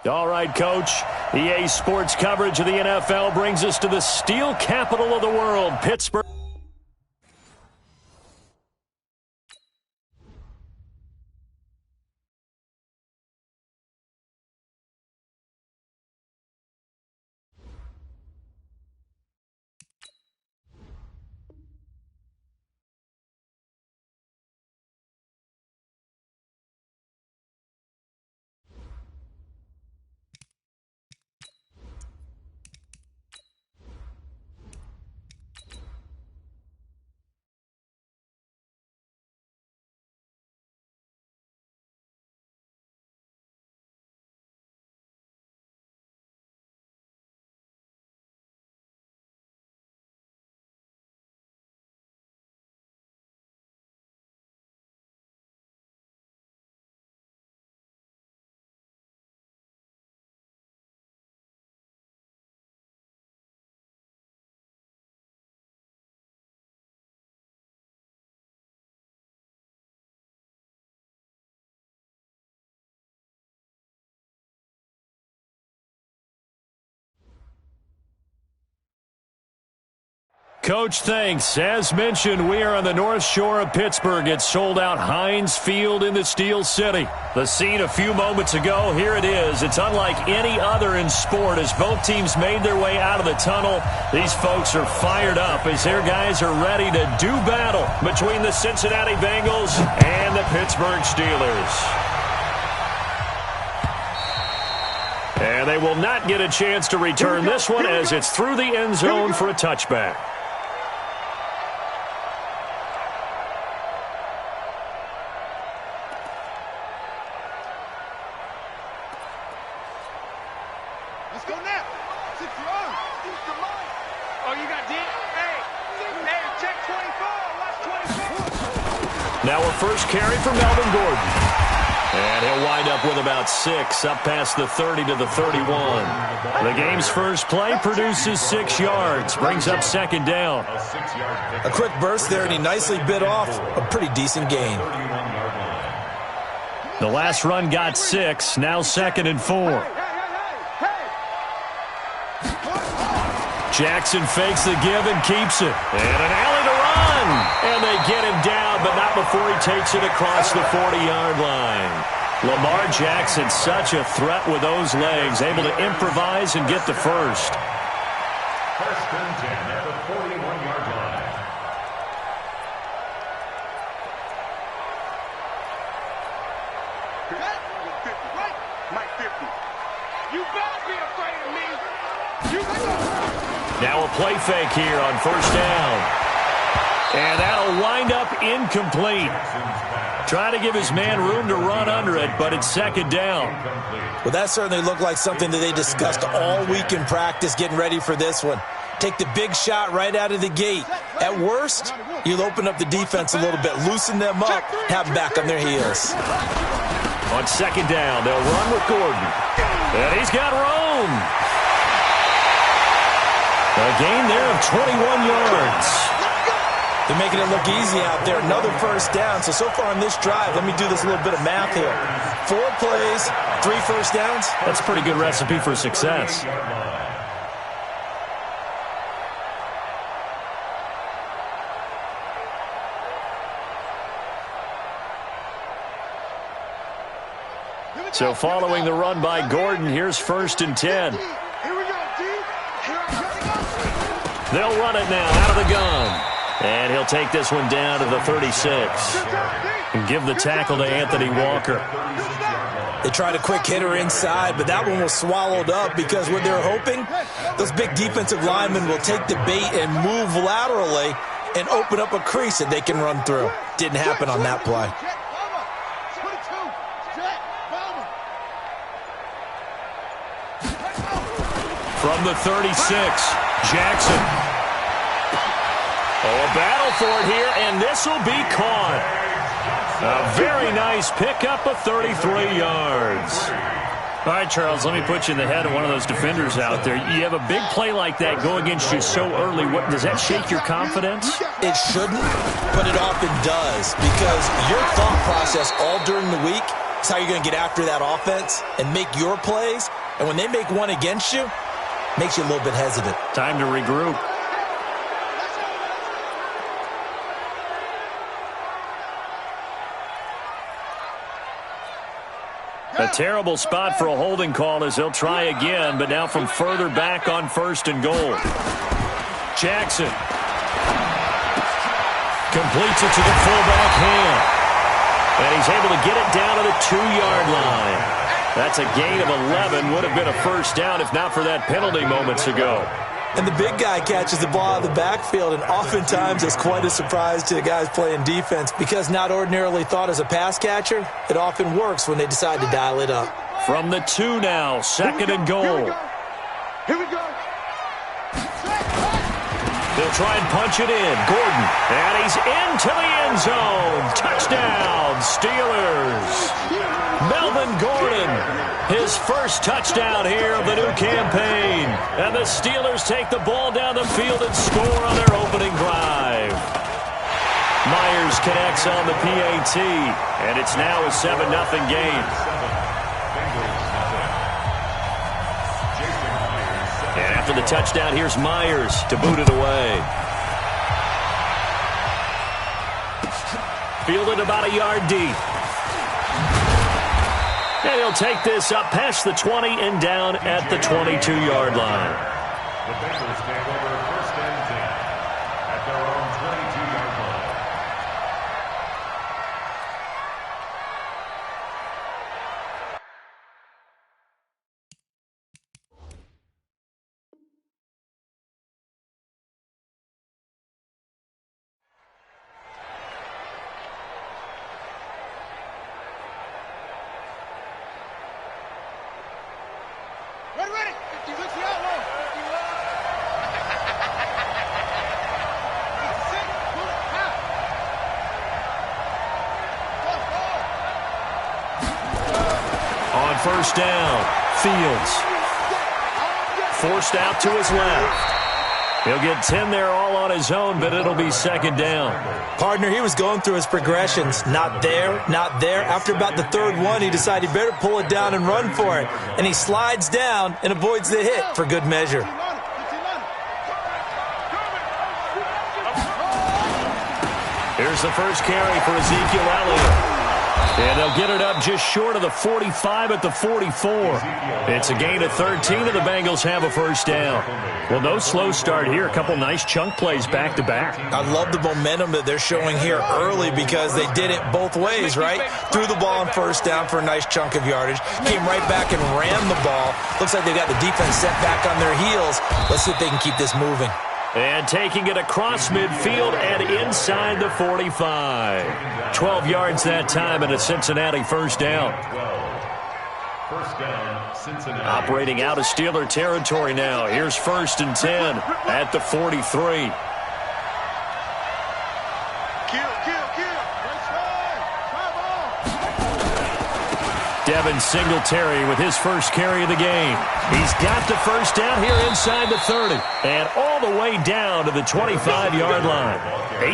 All right, Coach. EA Sports coverage of the NFL brings us to the steel capital of the world, Pittsburgh. Coach, thanks. As mentioned, we are on the North Shore of Pittsburgh. It's sold out Heinz Field in the Steel City. The scene a few moments ago, here it is. It's unlike any other in sport as both teams made their way out of the tunnel. These folks are fired up as their guys are ready to do battle between the Cincinnati Bengals and the Pittsburgh Steelers. And they will not get a chance to return this one as it's through the end zone for a touchback. Now a first carry for Melvin Gordon. And he'll wind up with about 6, up past the 30 to the 31. The game's first play produces 6 yards, brings up second down. A quick burst there, and he nicely bit off a pretty decent gain. The last run got 6, now 2nd and 4. Jackson fakes the give and keeps it. And an alley to run. And they get him down, but not before he takes it across the 40-yard line. Lamar Jackson, such a threat with those legs, able to improvise and get the first. First and 10 at the 41-yard line. Mike 50. You better be afraid of me. Now a play fake here on first down. And that'll wind up incomplete. Trying to give his man room to run under it, but it's second down. Well, that certainly looked like something that they discussed all week in practice, getting ready for this one. Take the big shot right out of the gate. At worst, you'll open up the defense a little bit, loosen them up, have them back on their heels. On second down, they'll run with Gordon. And he's got room. A gain there of 21 yards. They're making it look easy out there. Another first down. So far on this drive, let me do this little bit of math here. 4 plays, 3 first downs. That's a pretty good recipe for success. So following the run by Gordon, here's first and 10. They'll run it now out of the gun. And he'll take this one down to the 36. And give the tackle to Anthony Walker. They tried a quick hitter inside, but that one was swallowed up because what they're hoping, those big defensive linemen will take the bait and move laterally and open up a crease that they can run through. Didn't happen on that play. From the 36, Jackson. Oh, a battle for it here, and this will be caught. A very nice pickup of 33 yards. All right, Charles, let me put you in the head of one of those defenders out there. You have a big play like that go against you so early. What, does that shake your confidence? It shouldn't, but it often does because your thought process all during the week It's how you're going to get after that offense and make your plays. And when they make one against you, makes you a little bit hesitant. Time to regroup. A terrible spot for a holding call as they'll try again, but now from further back on 1st and goal. Jackson completes it to the fullback hand. And he's able to get it down to the 2-yard line. That's a gain of 11. Would have been a first down if not for that penalty moments ago. And the big guy catches the ball out of the backfield, and oftentimes it's quite a surprise to the guys playing defense because not ordinarily thought as a pass catcher, it often works when they decide to dial it up. From the 2 now, 2nd and goal. Here we go. They'll try and punch it in. Gordon, and he's into the end zone. Touchdown, Steelers. Melvin Gordon, his first touchdown here of the new campaign. And the Steelers take the ball down the field and score on their opening drive. Myers connects on the PAT, and it's now a 7-0 game. And after the touchdown, here's Myers to boot it away. Fielded about a yard deep. And he'll take this up past the 20 and down at the 22-yard line. The Bengals take over 1st and 10 at their own 22-yard line. Ready. You look the outlaw. On 1st down, Fields. Forced out to his left. He'll get 10 there all on his own, but it'll be 2nd down. Partner, he was going through his progressions. Not there, not there. After about the 3rd one, he decided he better pull it down and run for it. And he slides down and avoids the hit for good measure. Here's the first carry for Ezekiel Elliott. And they'll get it up just short of the 45 at the 44. It's a gain of 13, and the Bengals have a first down. Well, no slow start here. A couple nice chunk plays back-to-back. I love the momentum that they're showing here early because they did it both ways, right? Threw the ball on 1st down for a nice chunk of yardage. Came right back and ran the ball. Looks like they got the defense set back on their heels. Let's see if they can keep this moving. And taking it across midfield and inside the 45. 12 yards that time and a Cincinnati first down. 1st down, Cincinnati. Operating out of Steeler territory now. Here's 1st and 10 at the 43. Devin Singletary with his first carry of the game. He's got the first down here inside the 30. And all the way down to the 25-yard line.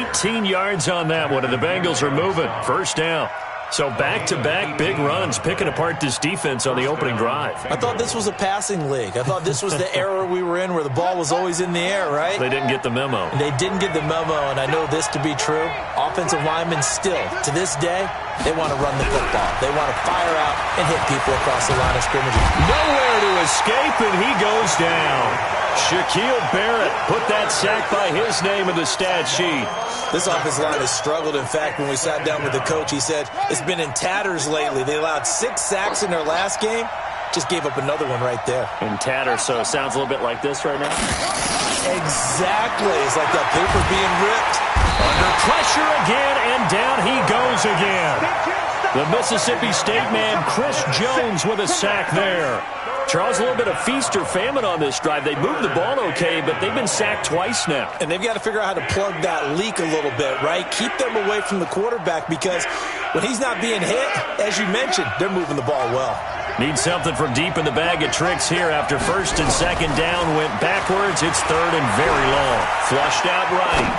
18 yards on that one, and the Bengals are moving. First down. So back-to-back big runs, picking apart this defense on the opening drive. I thought this was a passing league. I thought this was the era we were in where the ball was always in the air, right? They didn't get the memo. They didn't get the memo, and I know this to be true. Offensive linemen still, to this day, they want to run the football. They want to fire out and hit people across the line of scrimmage. Nowhere to escape, and he goes down. Shaquille Barrett put that sack by his name in the stat sheet. This offensive line has struggled. In fact, when we sat down with the coach, he said it's been in tatters lately. They allowed 6 sacks in their last game. Just gave up another one right there. In tatters, so it sounds a little bit like this right now. Exactly. It's like that paper being ripped. Under pressure again, and down he goes again. The Mississippi State man, Chris Jones, with a sack there. Charles, a little bit of feast or famine on this drive. They moved the ball okay, but they've been sacked twice now. And they've got to figure out how to plug that leak a little bit, right? Keep them away from the quarterback because when he's not being hit, as you mentioned, they're moving the ball well. Need something from deep in the bag of tricks here after 1st and 2nd down. Went backwards. It's 3rd and very long. Flushed out right.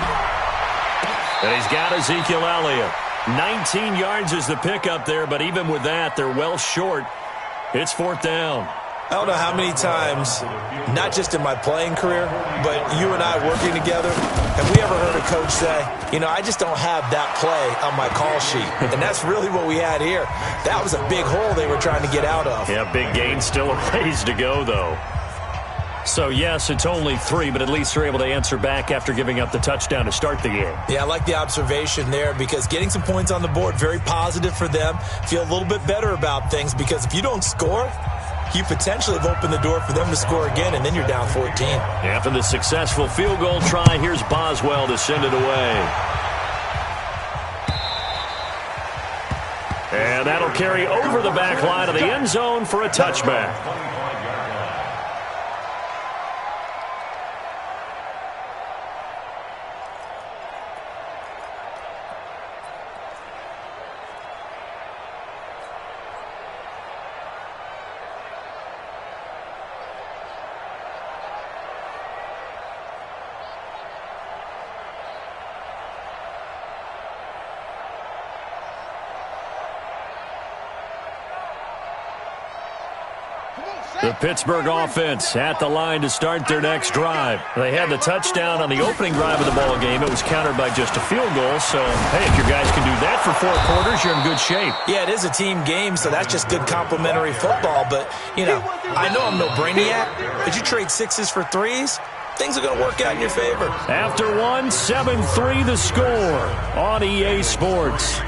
And he's got Ezekiel Elliott. 19 yards is the pickup there, but even with that, they're well short. It's 4th down. I don't know how many times, not just in my playing career, but you and I working together, have we ever heard a coach say, I just don't have that play on my call sheet. And that's really what we had here. That was a big hole they were trying to get out of. Yeah, big gain, still a ways to go, though. So, yes, it's only 3, but at least they're able to answer back after giving up the touchdown to start the game. Yeah, I like the observation there because getting some points on the board, very positive for them. Feel a little bit better about things because if you don't score, you potentially have opened the door for them to score again, and then you're down 14. After the successful field goal try, here's Boswell to send it away. And that'll carry over the back line of the end zone for a touchback. The Pittsburgh offense at the line to start their next drive. They had the touchdown on the opening drive of the ball game. It was countered by just a field goal. So, hey, if your guys can do that for 4 quarters, you're in good shape. Yeah, it is a team game, so that's just good complimentary football. But, I know I'm no brainiac, but you trade 6s for 3s, things are going to work out in your favor. After 1, 7-3 the score on EA Sports.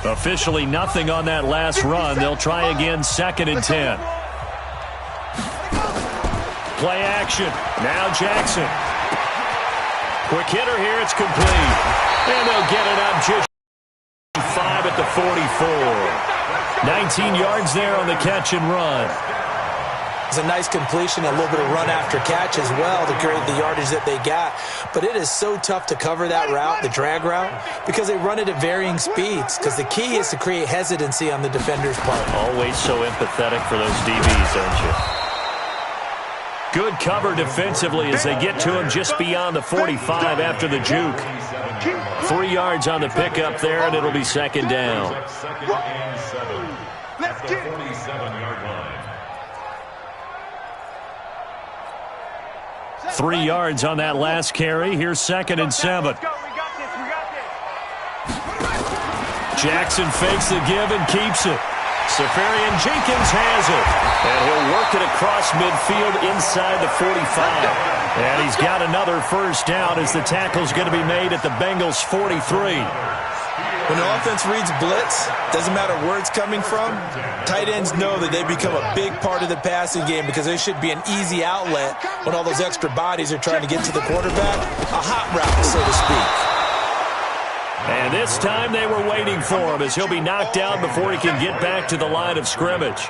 Officially nothing on that last run. They'll try again, 2nd and 10. Play action. Now Jackson. Quick hitter here. It's complete. And they'll get it up just 5 at the 44. 19 yards there on the catch and run. It's a nice completion, a little bit of run after catch as well to create the yardage that they got. But it is so tough to cover that route, the drag route, because they run it at varying speeds. Because the key is to create hesitancy on the defender's part. Always so empathetic for those DBs, aren't you? Good cover defensively as they get to him just beyond the 45 after the juke. 3 yards on the pickup there, and it'll be 2nd down. Let's get 47-yard line. 3 yards on that last carry. Here's 2nd and 7. Jackson fakes the give and keeps it. Safarian Jenkins has it. And he'll work it across midfield inside the 45. And he's got another first down as the tackle's going to be made at the Bengals' 43. When the offense reads blitz, doesn't matter where it's coming from, tight ends know that they become a big part of the passing game because there should be an easy outlet when all those extra bodies are trying to get to the quarterback. A hot route, so to speak. And this time they were waiting for him as he'll be knocked down before he can get back to the line of scrimmage.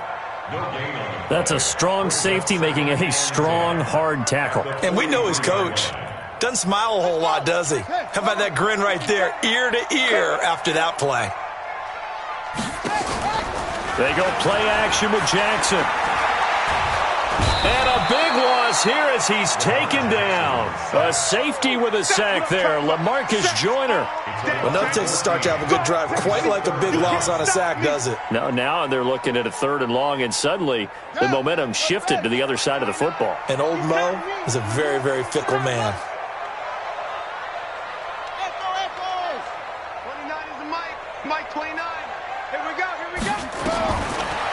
That's a strong safety making a strong, hard tackle. And we know his coach. Doesn't smile a whole lot, does he? How about that grin right there, ear to ear after that play? They go play action with Jackson. And a big loss here as he's taken down. A safety with a sack there, LaMarcus Joyner. Well, nothing takes a start to have a good drive quite like a big loss on a sack, does it? No, now they're looking at a 3rd and long, and suddenly the momentum shifted to the other side of the football. And old Mo is a very, very fickle man. 29 is the Mike 29. Here we go.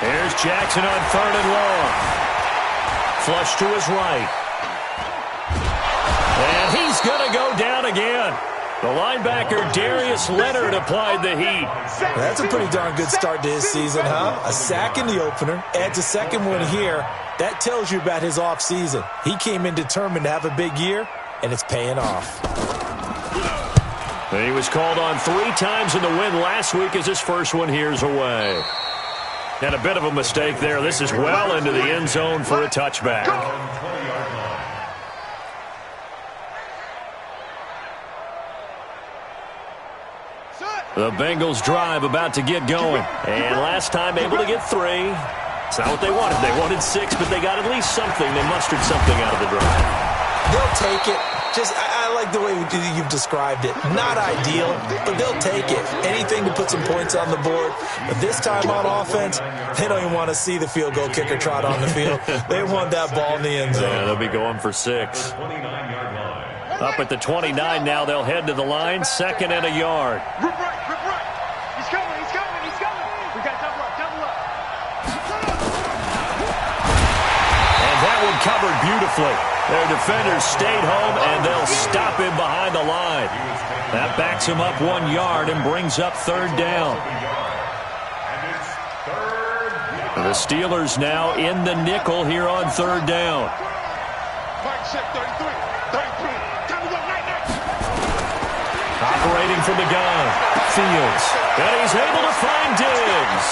Here's Jackson on 3rd and long. Flush to his right. And he's going to go down again. The linebacker, Darius Leonard, applied the heat. Well, that's a pretty darn good start to his season, huh? A sack in the opener, adds a second one here. That tells you about his offseason. He came in determined to have a big year, and it's paying off. He was called on 3 times in the win last week as his first one here's away. And a bit of a mistake there. This is well into the end zone for a touchback. The Bengals drive about to get going. And last time able to get 3. It's not what they wanted. They wanted 6, but they got at least something. They mustered something out of the drive. They'll take it. I like the way you've described it. Not ideal, but they'll take it. Anything to put some points on the board. But this time on offense, they don't even want to see the field goal kicker trot on the field. They want that ball in the end zone. Yeah, they'll be going for 6. Up at the 29 now, they'll head to the line. 2nd and a yard. Rip right. He's coming. We got double up. And that one covered beautifully. Their defenders stayed home, and they'll stop him behind the line. That backs him up 1 yard and brings up 3rd down. The Steelers now in the nickel here on 3rd down. Mike check 33. Time to go night. Operating from the gun, Fields. And he's able to find Diggs.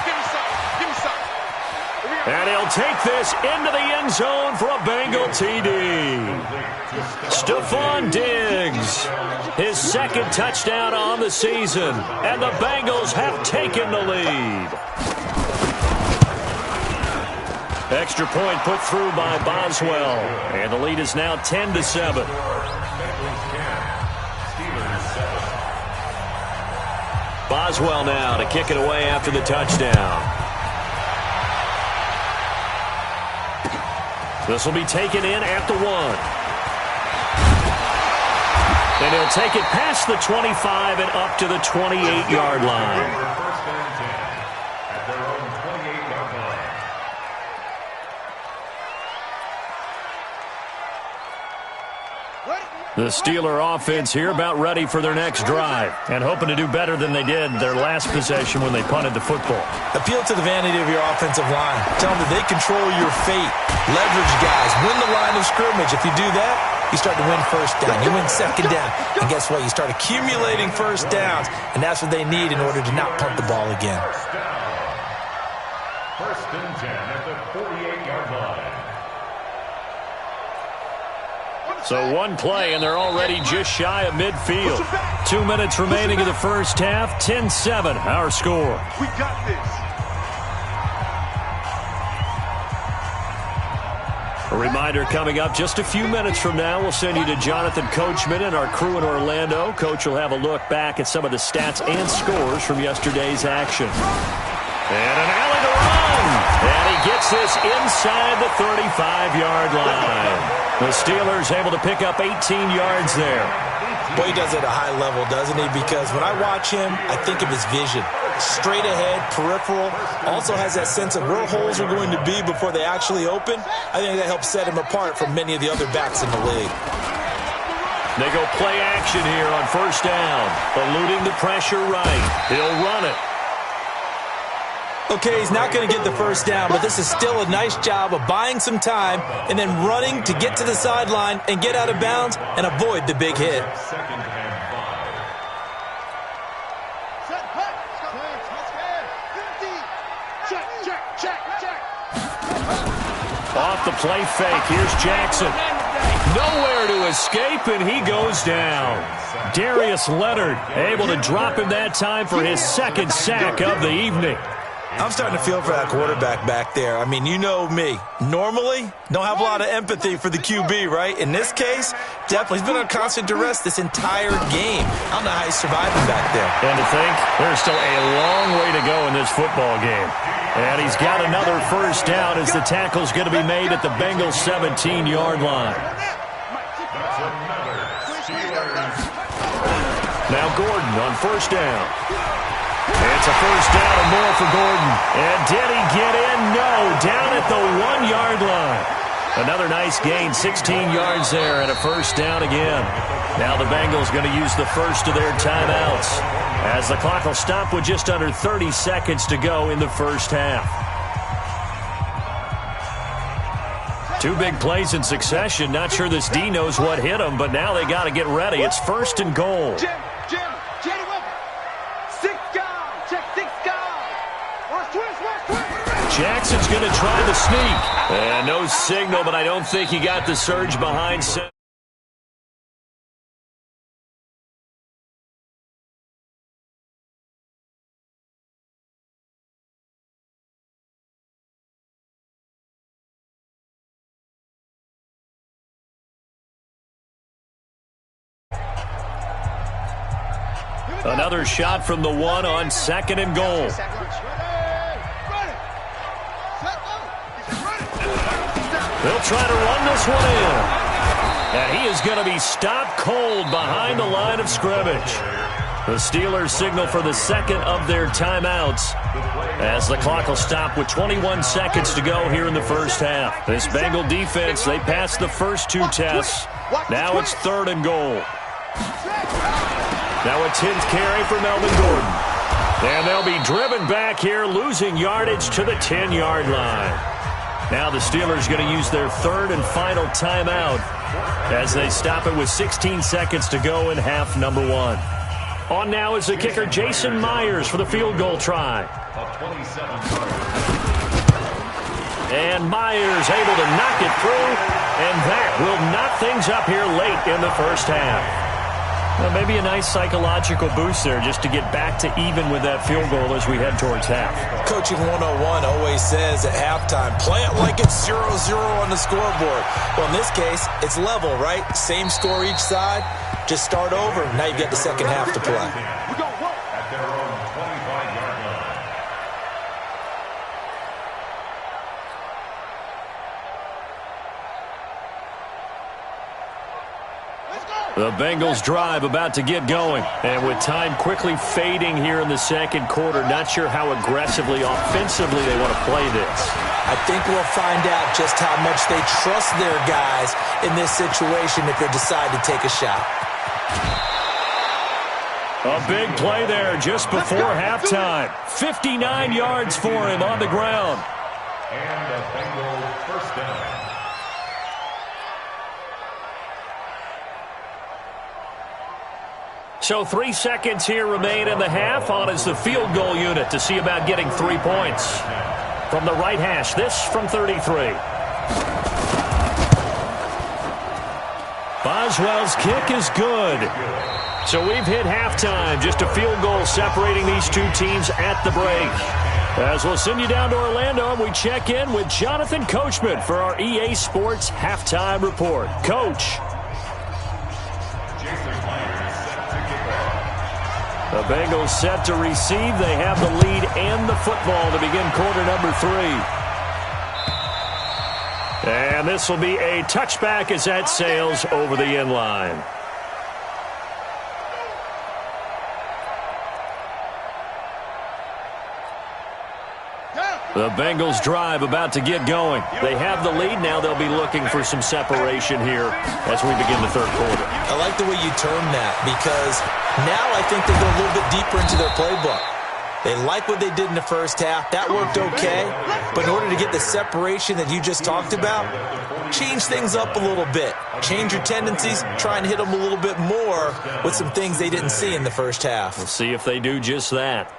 Give me some. And he'll take this into the end zone for a Bengal TD. Stephon Diggs, his 2nd touchdown on the season. And the Bengals have taken the lead. Extra point put through by Boswell. And the lead is now 10-7. Boswell now to kick it away after the touchdown. This will be taken in at the 1. And he'll take it past the 25 and up to the 28-yard line. First and 10 at their own 28-yard line. The Steeler offense here about ready for their next drive and hoping to do better than they did their last possession when they punted the football. Appeal to the vanity of your offensive line. Tell them that they control your fate. Leverage guys. Win the line of scrimmage. If you do that, you start to win 1st down. You win 2nd down. And guess what? You start accumulating 1st downs. And that's what they need in order to not punt the ball again. First and 10 at the 48-yard line. So 1 play, and they're already just shy of midfield. 2 minutes remaining in the first half. 10-7, our score. We got this. A reminder coming up just a few minutes from now, we'll send you to Jonathan Coachman and our crew in Orlando. Coach will have a look back at some of the stats and scores from yesterday's action. And an alley to run. And he gets this inside the 35-yard line. The Steelers able to pick up 18 yards there. Boy, he does it at a high level, doesn't he? Because when I watch him, I think of his vision. Straight ahead, peripheral. Also has that sense of where holes are going to be before they actually open. I think that helps set him apart from many of the other backs in the league. They go play action here on 1st down. Eluding the pressure right. He'll run it. Okay, he's not going to get the 1st down, but this is still a nice job of buying some time and then running to get to the sideline and get out of bounds and avoid the big hit. 2nd and 5. Check. Off the play fake, here's Jackson. Nowhere to escape, and he goes down. Darius Leonard able to drop him that time for his 2nd sack of the evening. I'm starting to feel for that quarterback back there. I mean, you know me. Normally, don't have a lot of empathy for the QB, right? In this case, definitely. He's been on constant duress this entire game. I don't know how he's surviving back there. And to think, there's still a long way to go in this football game. And he's got another 1st down as the tackle's going to be made at the Bengals' 17-yard line. Now Gordon on 1st down. It's a 1st down and more for Gordon. And did he get in? No. Down at the 1-yard line. Another nice gain, 16 yards there, and a 1st down again. Now the Bengals going to use the first of their timeouts as the clock will stop with just under 30 seconds to go in the first half. 2 big plays in succession. Not sure this D knows what hit him, but now they got to get ready. It's 1st and goal. Jim, Jim, 6 guys. Check 6 guys. Jackson's going to try the sneak. And no signal, but I don't think he got the surge behind. Another shot from the 1 on 2nd and goal. They'll try to run this one in. And he is going to be stopped cold behind the line of scrimmage. The Steelers signal for the second of their timeouts as the clock will stop with 21 seconds to go here in the first half. This Bengal defense, they passed the first 2 tests. Now it's 3rd and goal. Now a 10th carry for Melvin Gordon. And they'll be driven back here, losing yardage to the 10-yard line. Now the Steelers going to use their 3rd and final timeout as they stop it with 16 seconds to go in half number 1. On now is the kicker Jason Myers for the field goal try. And Myers able to knock it through, and that will knock things up here late in the first half. Well, maybe a nice psychological boost there just to get back to even with that field goal as we head towards half. Coaching 101 always says at halftime, play it like it's 0-0 on the scoreboard. Well, in this case, it's level, right? Same score each side. Just start over. Now you get the second half to play. At their own 25-yard line. The Bengals drive about to get going. And with time quickly fading here in the second quarter, not sure how aggressively, offensively they want to play this. I think we'll find out just how much they trust their guys in this situation if they decide to take a shot. A big play there just before halftime. 59 yards for him on the ground. And a Bengal first down. So 3 seconds here remain in the half. On is the field goal unit to see about getting 3 points. From the right hash, this from 33. Boswell's kick is good. So we've hit halftime. Just a field goal separating these two teams at the break. As we'll send you down to Orlando, we check in with Jonathan Coachman for our EA Sports Halftime Report. Coach. The Bengals set to receive. They have the lead and the football to begin quarter number 3. And this will be a touchback as that sails over the end line. The Bengals drive about to get going. They have the lead. Now they'll be looking for some separation here as we begin the third quarter. I like the way you term that because now I think they go a little bit deeper into their playbook. They like what they did in the first half. That worked okay. But in order to get the separation that you just talked about, change things up a little bit. Change your tendencies. Try and hit them a little bit more with some things they didn't see in the first half. We'll see if they do just that.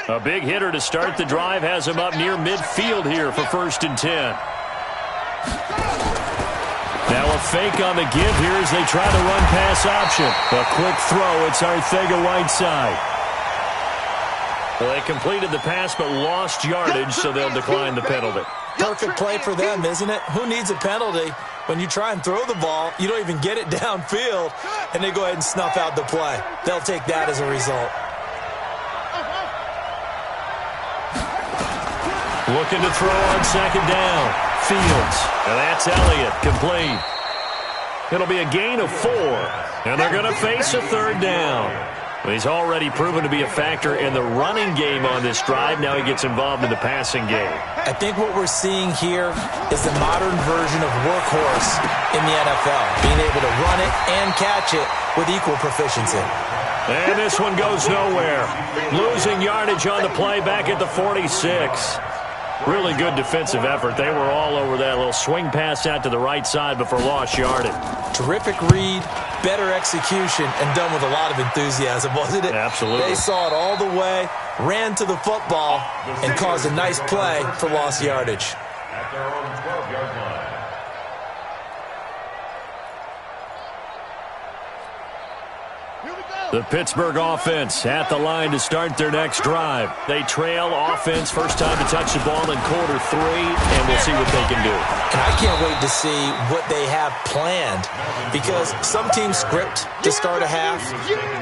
A big hitter to start the drive has him up near midfield here for 1st and 10. Now a fake on the give here as they try to run pass option. A quick throw. It's Arcega-Whiteside. Well, they completed the pass but lost yardage, so they'll decline the penalty. Perfect play for them, isn't it? Who needs a penalty when you try and throw the ball, you don't even get it downfield, and they go ahead and snuff out the play. They'll take that as a result. Looking to throw on 2nd down. Fields. And that's Elliott. Complete. It'll be a gain of 4. And they're going to face a 3rd down. He's already proven to be a factor in the running game on this drive. Now he gets involved in the passing game. I think what we're seeing here is the modern version of workhorse in the NFL. Being able to run it and catch it with equal proficiency. And this one goes nowhere. Losing yardage on the play back at the 46. Really good defensive effort. They were all over that little swing pass out to the right side before lost yardage. Terrific read, better execution, and done with a lot of enthusiasm, wasn't it? Absolutely. They saw it all the way, ran to the football, and caused a nice play for lost yardage. At their own 12-yard line. Here we go. The Pittsburgh offense at the line to start their next drive. They trail offense, first time to touch the ball in quarter 3, and we'll see what they can do. And I can't wait to see what they have planned, because some teams script to start a half.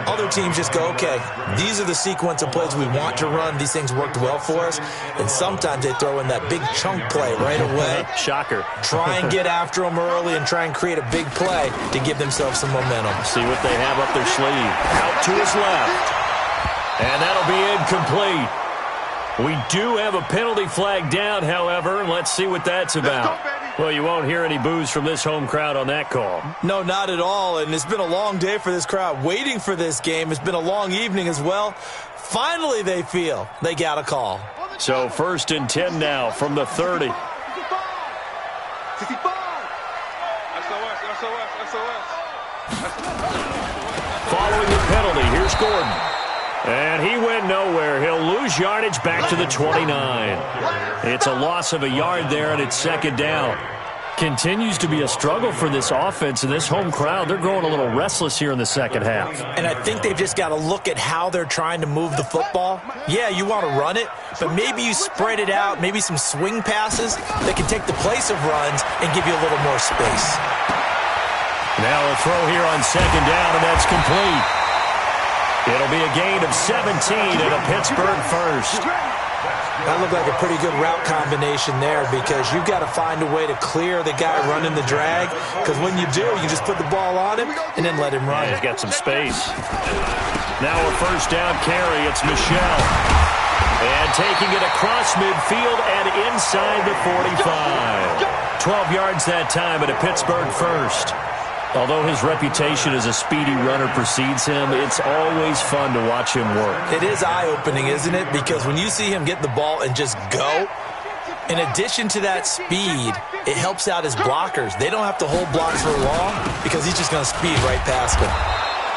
Other teams just go, okay, these are the sequence of plays we want to run. These things worked well for us. And sometimes they throw in that big chunk play right away. Shocker. Try and get after them early and try and create a big play to give themselves some momentum. See what they have up their sleeve. Out to his left. And that'll be incomplete. We do have a penalty flag down, however. Let's see what that's about. Well, you won't hear any boos from this home crowd on that call. No, not at all. And it's been a long day for this crowd waiting for this game. It's been a long evening as well. Finally, they feel they got a call. So 1st and 10 now from the 30. Following the penalty, here's Gordon. And he went nowhere. He'll lose yardage back to the 29. It's a loss of a yard there, and it's 2nd down. Continues to be a struggle for this offense and this home crowd. They're growing a little restless here in the second half. And I think they've just got to look at how they're trying to move the football. Yeah, you want to run it, but maybe you spread it out, maybe some swing passes that can take the place of runs and give you a little more space. Now a throw here on 2nd down, and that's complete. It'll be a gain of 17 and a Pittsburgh first. That looked like a pretty good route combination there, because you've got to find a way to clear the guy running the drag, because when you do, you just put the ball on him and then let him run. He's got some space. Now a 1st down carry. It's Michel. And taking it across midfield and inside the 45. 12 yards that time at a Pittsburgh first. Although his reputation as a speedy runner precedes him, it's always fun to watch him work. It is eye-opening, isn't it? Because when you see him get the ball and just go, in addition to that speed, it helps out his blockers. They don't have to hold blocks for long because he's just going to speed right past them.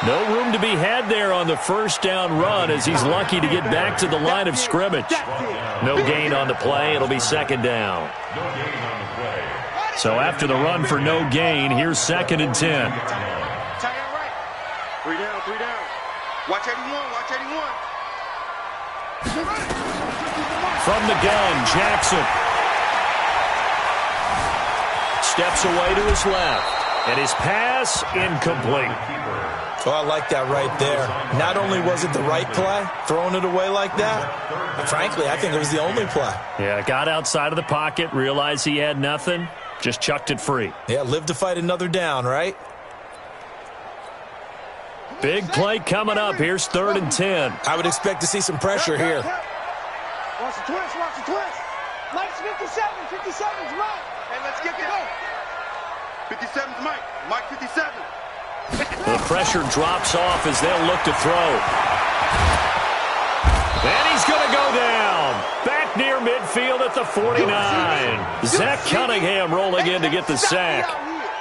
No room to be had there on the 1st down run, as he's lucky to get back to the line of scrimmage. No gain on the play. It'll be 2nd down. So after the run for no gain, here's 2nd and 10. Three down. Watch 81, watch 81. From the gun, Jackson. Steps away to his left. And his pass incomplete. Oh, I like that right there. Not only was it the right play, throwing it away like that, but frankly, I think it was the only play. Yeah, got outside of the pocket, realized he had nothing. Just chucked it free. Yeah, live to fight another down, right? Big play coming up. Here's 3rd and 10. I would expect to see some pressure here. Watch the twist, watch the twist. Mike's 57, 57's Mike. Hey, let's get that. 57's Mike. Mike 57. The pressure drops off as they'll look to throw. And he's going to go down. Back near midfield at the 49. Zach Cunningham rolling in to get the sack.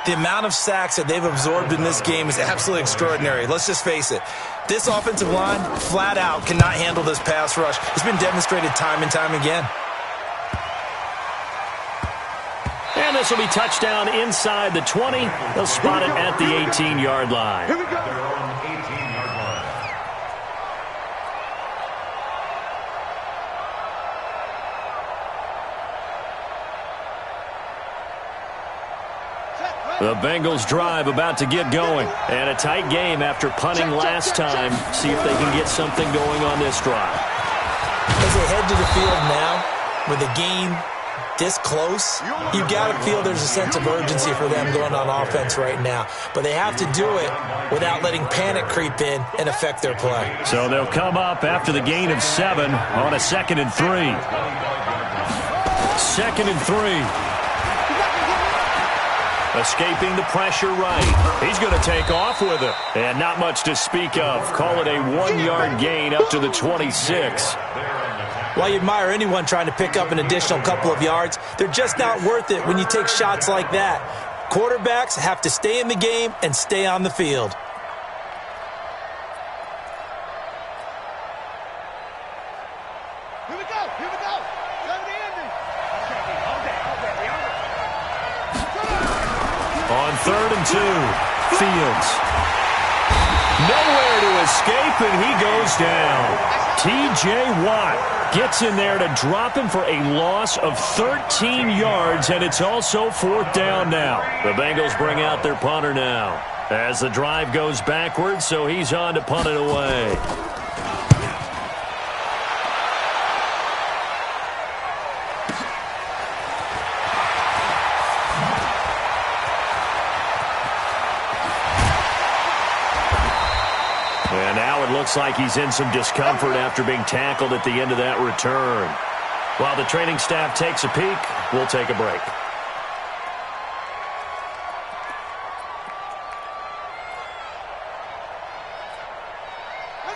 The amount of sacks that they've absorbed in this game is absolutely extraordinary. Let's just face it. This offensive line, flat out, cannot handle this pass rush. It's been demonstrated time and time again. And this will be touchdown inside the 20. They'll spot it at the 18-yard line. Here we go. The Bengals drive about to get going. And a tight game after punting last time. See if they can get something going on this drive. As they head to the field now, with the game this close, you've got to feel there's a sense of urgency for them going on offense right now. But they have to do it without letting panic creep in and affect their play. So they'll come up after the gain of 7 on a 2nd and 3. 2nd and 3. Escaping the pressure right. He's going to take off with it. And not much to speak of. Call it a 1-yard gain up to the 26. While you admire anyone trying to pick up an additional couple of yards, they're just not worth it when you take shots like that. Quarterbacks have to stay in the game and stay on the field. Here we go. Here we go. Go to the ending. On 3rd and 2, Fields. Nowhere to escape, and he goes down. T.J. Watt gets in there to drop him for a loss of 13 yards, and it's also 4th down now. The Bengals bring out their punter now as the drive goes backwards, so he's on to punt it away. And now it looks like he's in some discomfort after being tackled at the end of that return. While the training staff takes a peek, we'll take a break.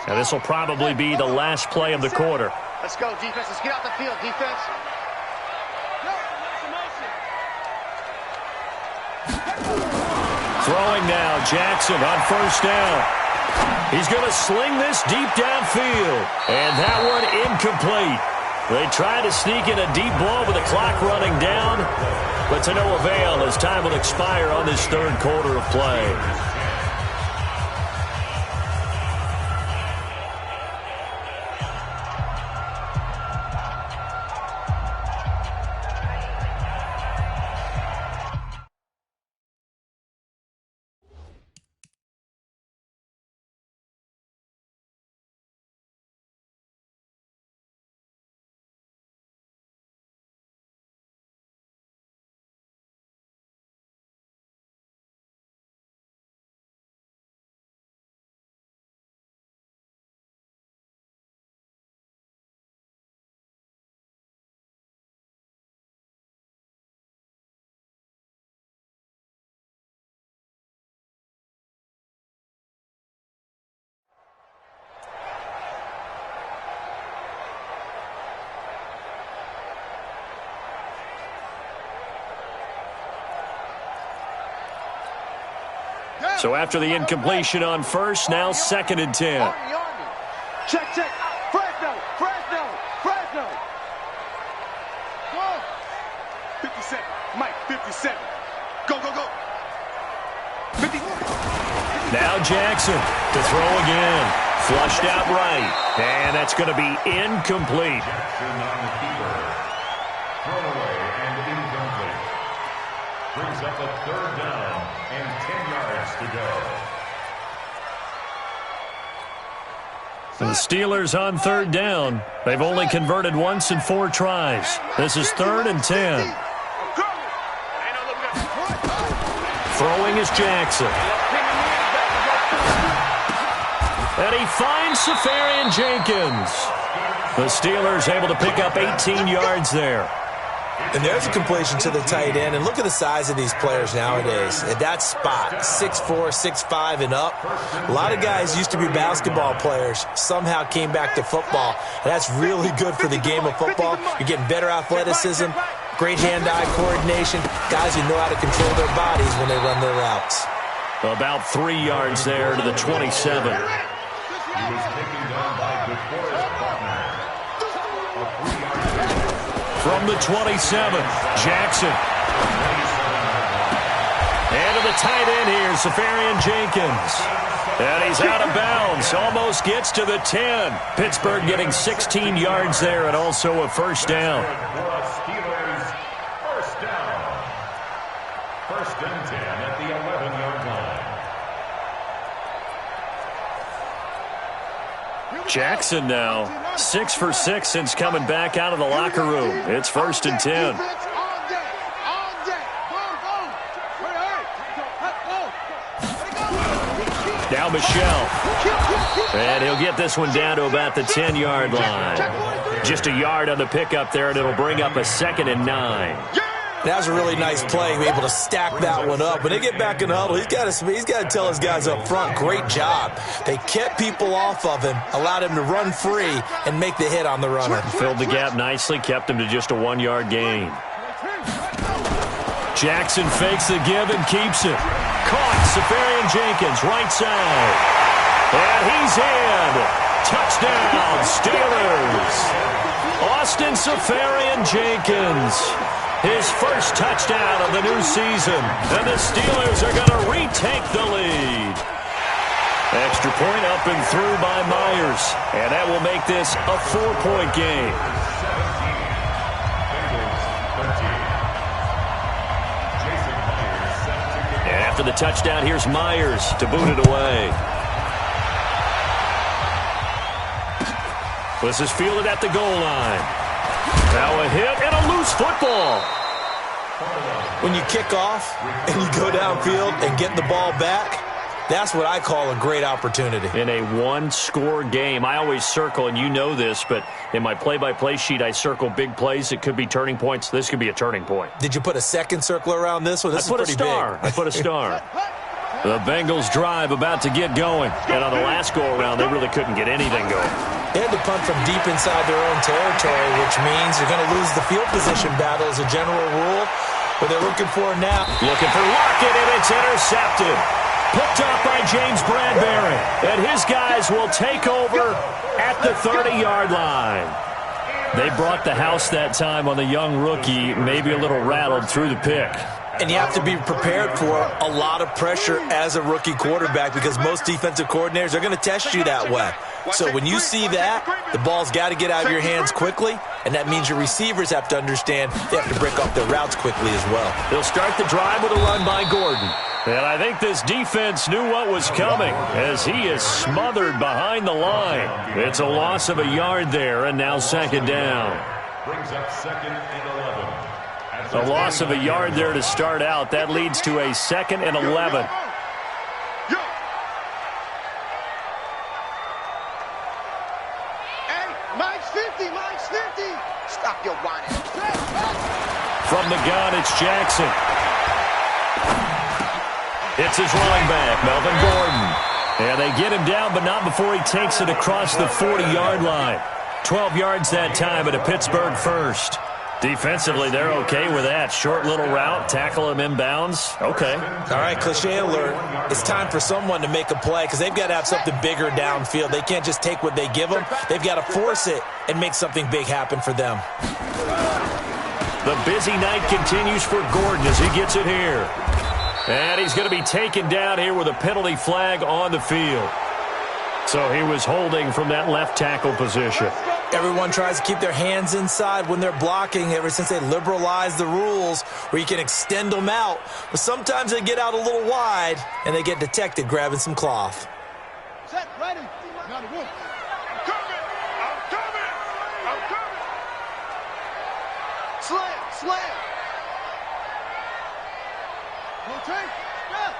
And this will probably be the last play of the quarter. Let's go, defense. Let's get out the field, defense. Throwing now, Jackson on 1st down. He's going to sling this deep downfield. And that one incomplete. They try to sneak in a deep ball with the clock running down, but to no avail as time will expire on this 3rd quarter of play. So after the incompletion on 1st, now 2nd and 10. Check. Fresno. Go. 57. Mike, 57. Go. 50. Now Jackson to throw again. Flushed out right. And that's going to be incomplete. Jackson on the keeper. Thrown away and incomplete. Brings up a 3rd down and 10 yards to go. The Steelers on 3rd down. They've only converted once in 4 tries. This is 3rd and 10. Throwing is Jackson. And he finds Safarian Jenkins. The Steelers able to pick up 18 yards there. And there's a completion to the tight end. And look at the size of these players nowadays. At that spot, 6'4", 6'5", and up. A lot of guys used to be basketball players, somehow came back to football. And that's really good for the game of football. You're getting better athleticism, great hand-eye coordination, guys who know how to control their bodies when they run their routes. About 3 yards there to the 27. He was taken down by DeForest Buckner. A 3-yard From the 27, Jackson. And to the tight end here, Safarian Jenkins. And he's out of bounds, almost gets to the 10. Pittsburgh getting 16 yards there and also a 1st down. Steelers, 1st down. 1st and 10 at the 11-yard line. Jackson now, 6 for 6 since coming back out of the locker room. It's 1st and 10. Now Michelle. And he'll get this one down to about the 10-yard line. Just a yard on the pickup there, and it'll bring up a 2nd and 9. That was a really nice play, able to stack that one up. When they get back in the huddle, he's got to tell his guys up front, great job. They kept people off of him, allowed him to run free, and make the hit on the runner. Filled the gap nicely, kept him to just a 1-yard gain. Jackson fakes the give and keeps it. Caught, Safarian Jenkins, right side. And he's in. Touchdown, Steelers. Austin Safarian Jenkins. His first touchdown of the new season. And the Steelers are going to retake the lead. Extra point up and through by Myers. And that will make this a 4-point game. And after the touchdown, here's Myers to boot it away. This is fielded at the goal line. Now a hit and a loose football. When you kick off and you go downfield and get the ball back, that's what I call a great opportunity. In a one-score game, I always circle, and you know this, but in my play-by-play sheet, I circle big plays. It could be turning points. This could be a turning point. Did you put a second circle around this one? This is pretty big. I put a star. The Bengals drive about to get going. And on the last go-around, they really couldn't get anything going. They had to punt from deep inside their own territory, which means you're going to lose the field position battle as a general rule. But they're looking for it now. Looking for Lockett, and it's intercepted. Picked up by James Bradbury. And his guys will take over at the 30-yard line. They brought the house that time on the young rookie, maybe a little rattled through the pick. And you have to be prepared for a lot of pressure as a rookie quarterback because most defensive coordinators are going to test you that way. So when you see that, the ball's got to get out of your hands quickly, and that means your receivers have to understand they have to break up their routes quickly as well. They'll start the drive with a run by Gordon. And I think this defense knew what was coming as he is smothered behind the line. It's a loss of a yard there, and now second down. Brings up 2nd and 11. A loss of a yard there to start out. That leads to a 2nd and 11. Mike's 50, Mike's 50. Stop your whining. From the gun, it's Jackson. It's his running back, Melvin Gordon. And they get him down, but not before he takes it across the 40-yard line. 12 yards that time at a Pittsburgh first. Defensively, they're okay with that. Short little route, tackle him inbounds. Okay. All right, cliche alert. It's time for someone to make a play because they've got to have something bigger downfield. They can't just take what they give them. They've got to force it and make something big happen for them. The busy night continues for Gordon as he gets it here. And he's going to be taken down here with a penalty flag on the field. So he was holding from that left tackle position. Everyone tries to keep their hands inside when they're blocking ever since they liberalized the rules where you can extend them out. But sometimes they get out a little wide and they get detected grabbing some cloth. Set, ready. Now the room. I'm coming. I'm coming. Slam, slam. Rotate. Step.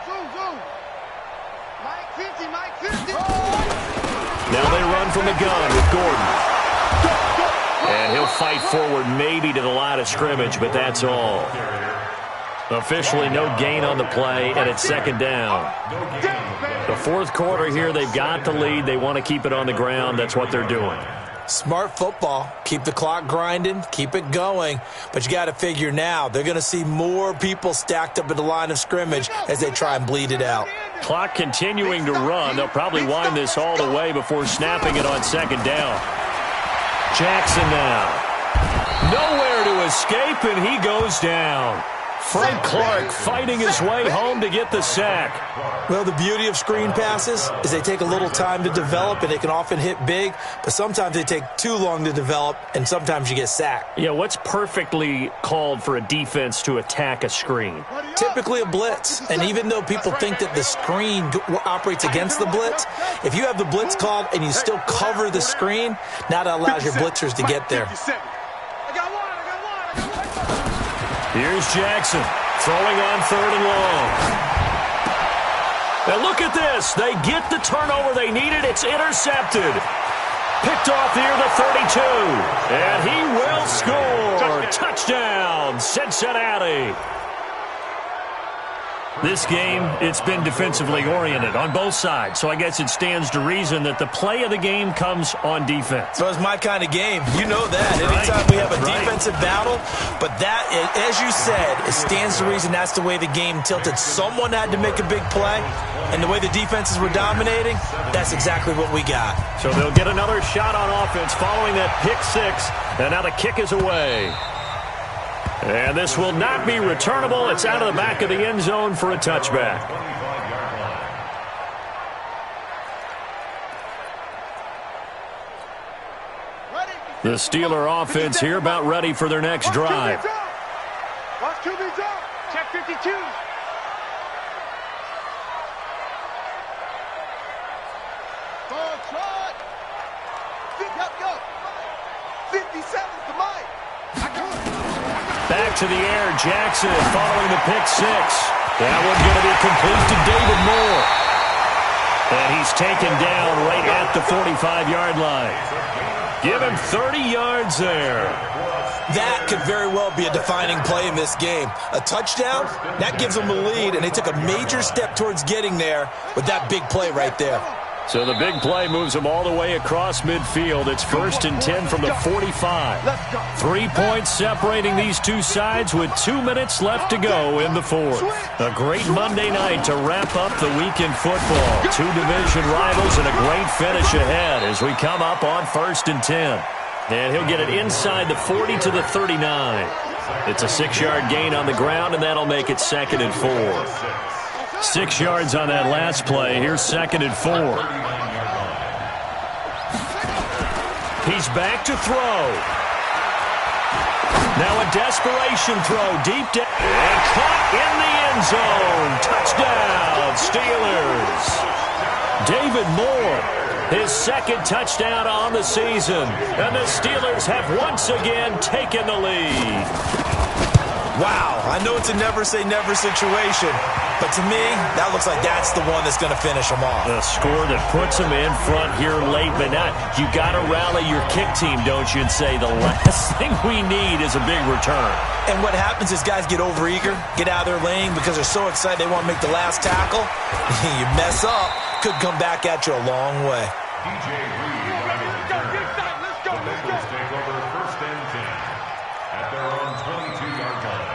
Zoom, zoom. Mike 50, Mike 50. Now they run from the gun with Gordon. And he'll fight forward maybe to the line of scrimmage, but that's all. Officially no gain on the play, and it's second down. The fourth quarter here, they've got the lead. They want to keep it on the ground. That's what they're doing. Smart football. Keep the clock grinding. Keep it going. But you got to figure now they're going to see more people stacked up at the line of scrimmage as they try and bleed it out. Clock continuing to run. They'll probably wind this all the way before snapping it on second down. Jackson now. Nowhere to escape, and he goes down. Frank Clark fighting his way home to get the sack. Well, the beauty of screen passes is they take a little time to develop, and they can often hit big, but sometimes they take too long to develop, and sometimes you get sacked. Yeah, what's perfectly called for a defense to attack a screen? Typically a blitz, and even though people think that the screen operates against the blitz, if you have the blitz called and you still cover the screen, now that allows your blitzers to get there. Here's Jackson throwing on third and long. Now look at this. They get the turnover they needed. It's intercepted. Picked off near the 32. And he will score. Touchdown, Cincinnati. This game, it's been defensively oriented on both sides, so I guess it stands to reason that the play of the game comes on defense. So it's my kind of game. You know that. Anytime we have a defensive battle, but that, as you said, it stands to reason that's the way the game tilted. Someone had to make a big play, and the way the defenses were dominating, that's exactly what we got. So they'll get another shot on offense following that pick six, and now the kick is away. And this will not be returnable. It's out of the back of the end zone for a touchback. The Steeler offense here about ready for their next drive. Watch QB's up. Check 52. Go. 57's the mic. Back to the air, Jackson following the pick six. That one's going to be complete to David Moore. And he's taken down right at the 45-yard line. Give him 30 yards there. That could very well be a defining play in this game. A touchdown, that gives them the lead, and they took a major step towards getting there with that big play right there. So the big play moves them all the way across midfield. It's 1st and 10 from the 45. 3 points separating these two sides with 2 minutes left to go in the fourth. A great Monday night to wrap up the week in football. Two division rivals and a great finish ahead as we come up on 1st and 10. And he'll get it inside the 40 to the 39. It's a 6-yard gain on the ground, and that'll make it 2nd and 4. 6 yards on that last play. Here's 2nd and 4. He's back to throw. Now a desperation throw deep down. And caught in the end zone. Touchdown, Steelers. David Moore, his 2nd touchdown on the season. And the Steelers have once again taken the lead. Wow, I know it's a never-say-never situation, but to me, that looks like that's the one that's going to finish them off. The score that puts them in front here late, but not. You got to rally your kick team, don't you, and say the last thing we need is a big return. And what happens is guys get overeager, get out of their lane because they're so excited they want to make the last tackle. You mess up, could come back at you a long way. DJ Reed on his return. The Bengals take over 1st and 10 at their own 22-yard line.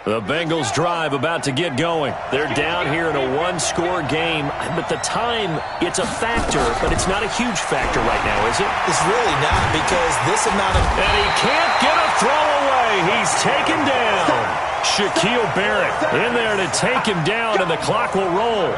The Bengals drive about to get going. They're down here in a one-score game, but the time, it's a factor, but it's not a huge factor right now, is it? It's really not because this amount of... And he can't get a throw away. He's taken down. Shaquille Barrett in there to take him down, and the clock will roll.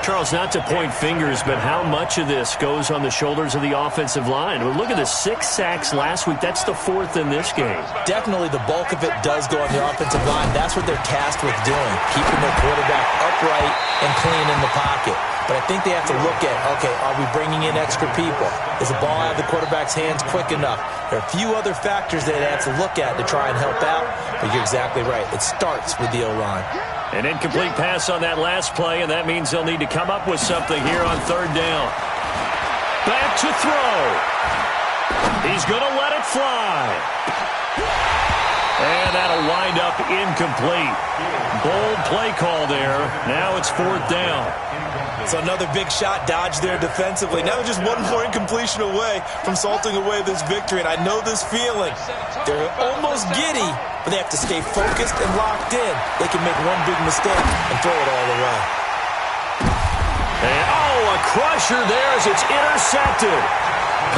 Charles, not to point fingers, but how much of this goes on the shoulders of the offensive line? Well, look at the 6 sacks last week. That's the 4th in this game. Definitely the bulk of it does go on the offensive line. That's what they're tasked with doing, keeping their quarterback upright and clean in the pocket. But I think they have to look at, okay, are we bringing in extra people? Is the ball out of the quarterback's hands quick enough? There are a few other factors that they have to look at to try and help out, but you're exactly right. It starts with the O-line. An incomplete pass on that last play, and that means they'll need to come up with something here on 3rd down. Back to throw. He's going to let it fly. And that'll wind up incomplete. Bold play call there. Now it's 4th down. So another big shot dodged there defensively. Now they're just one more incompletion away from salting away this victory. And I know this feeling. They're almost giddy, but they have to stay focused and locked in. They can make one big mistake and throw it all away. And, a crusher there as it's intercepted.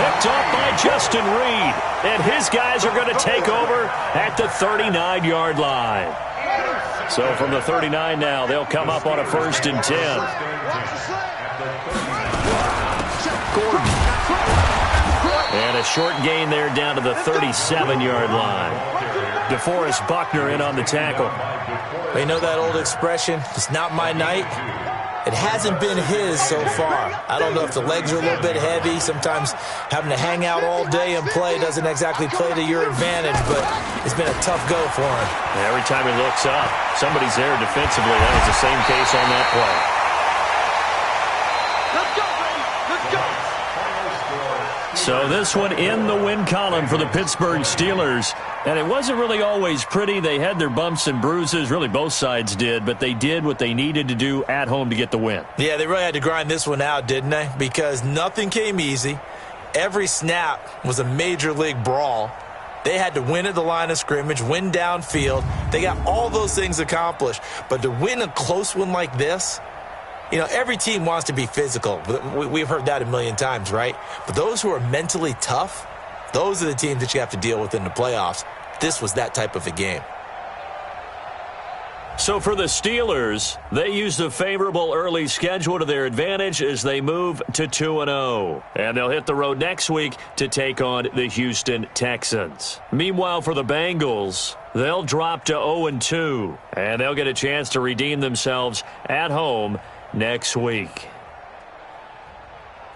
Picked up by Justin Reed. And his guys are going to take over at the 39-yard line. So from the 39 now, they'll come up on a 1st and 10. Gordon. And a short gain there down to the 37-yard line. DeForest Buckner in on the tackle. You know that old expression, it's not my night? It hasn't been his so far. I don't know if the legs are a little bit heavy. Sometimes having to hang out all day and play doesn't exactly play to your advantage, but it's been a tough go for him. Every time he looks up, somebody's there defensively. That was the same case on that play. Let's go, baby. Let's go. So this one in the win column for the Pittsburgh Steelers. And it wasn't really always pretty. They had their bumps and bruises. Really, both sides did. But they did what they needed to do at home to get the win. Yeah, they really had to grind this one out, didn't they? Because nothing came easy. Every snap was a major league brawl. They had to win at the line of scrimmage, win downfield. They got all those things accomplished. But to win a close one like this, You know, every team wants to be physical. We've heard that a million times, right? But those who are mentally tough, those are the teams that you have to deal with in the playoffs. This was that type of a game. So for the Steelers, they used a favorable early schedule to their advantage as they move to 2-0. And they'll hit the road next week to take on the Houston Texans. Meanwhile, for the Bengals, they'll drop to 0-2. And they'll get a chance to redeem themselves at home next week.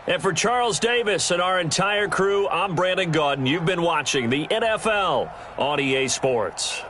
And for Charles Davis and our entire crew, I'm Brandon Gaudin. You've been watching the NFL on EA Sports.